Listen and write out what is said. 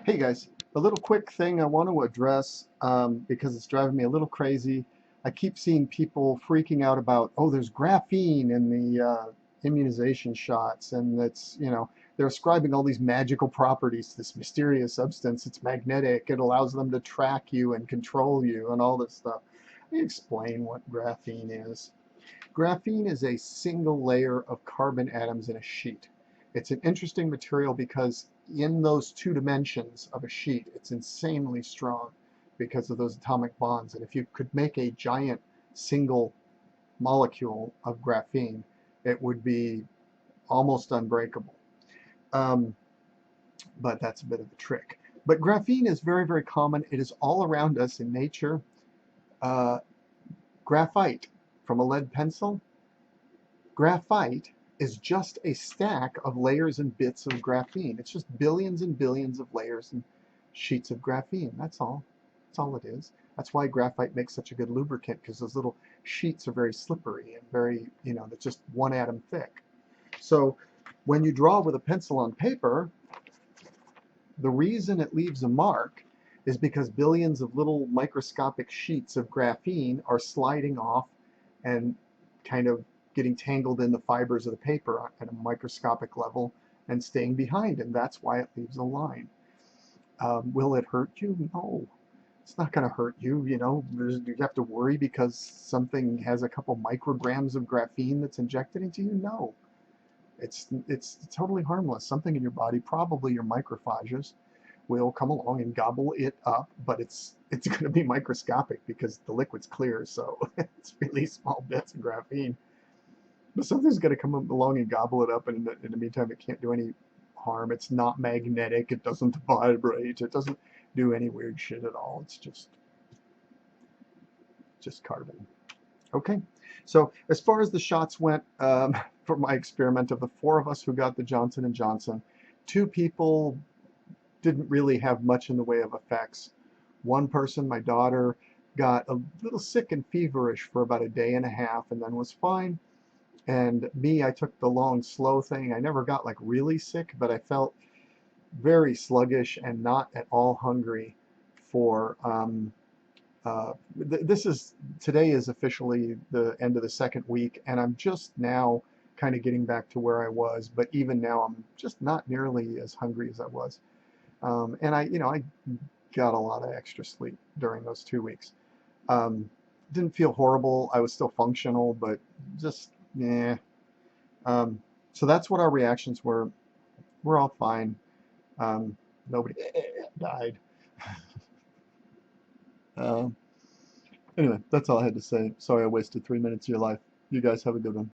Hey guys, a little quick thing I want to address because it's driving me a little crazy. I keep seeing people freaking out about, oh, there's graphene in the immunization shots, and they're ascribing all these magical properties to this mysterious substance. It's magnetic, it allows them to track you and control you, and all this stuff. Let me explain what graphene is. Graphene is a single layer of carbon atoms in a sheet. It's an interesting material because in those two dimensions of a sheet, it's insanely strong because of those atomic bonds. And if you could make a giant single molecule of graphene, it would be almost unbreakable. Um, but that's a bit of a trick. But graphene is very, very common. It is all around us in nature. Uh, Graphite from a lead pencil. Graphite is just a stack of layers and bits of graphene. It's just billions and billions of layers and sheets of graphene. That's all. That's all it is. That's why graphite makes such a good lubricant, because those little sheets are very slippery and very, they're just one atom thick. So when you draw with a pencil on paper, the reason it leaves a mark is because billions of little microscopic sheets of graphene are sliding off and kind of getting tangled in the fibers of the paper at a microscopic level and staying behind, and that's why it leaves a line. Will it hurt you? No, it's not going to hurt you. You have to worry because something has a couple micrograms of graphene that's injected into you. No, it's totally harmless. Something in your body, probably your macrophages, will come along and gobble it up, but it's going to be microscopic because the liquid's clear, so it's really small bits of graphene. But something's going to come along and gobble it up, and in the meantime, it can't do any harm. It's not magnetic. It doesn't vibrate. It doesn't do any weird shit at all. It's just carbon. Okay, so as far as the shots went, for my experiment, of the four of us who got the Johnson & Johnson, two people didn't really have much in the way of effects. One person, my daughter, got a little sick and feverish for about a day and a half and then was fine. And me, I took the long, slow thing. I never got like really sick, but I felt very sluggish and not at all hungry for today is officially the end of the second week, and I'm just now kind of getting back to where I was, but even now I'm just not nearly as hungry as I was. And I got a lot of extra sleep during those 2 weeks. Didn't feel horrible. I was still functional, but just, yeah. So that's what our reactions were. We're all fine. Nobody died. Uh, anyway, that's all I had to say. Sorry I wasted 3 minutes of your life. You guys have a good one.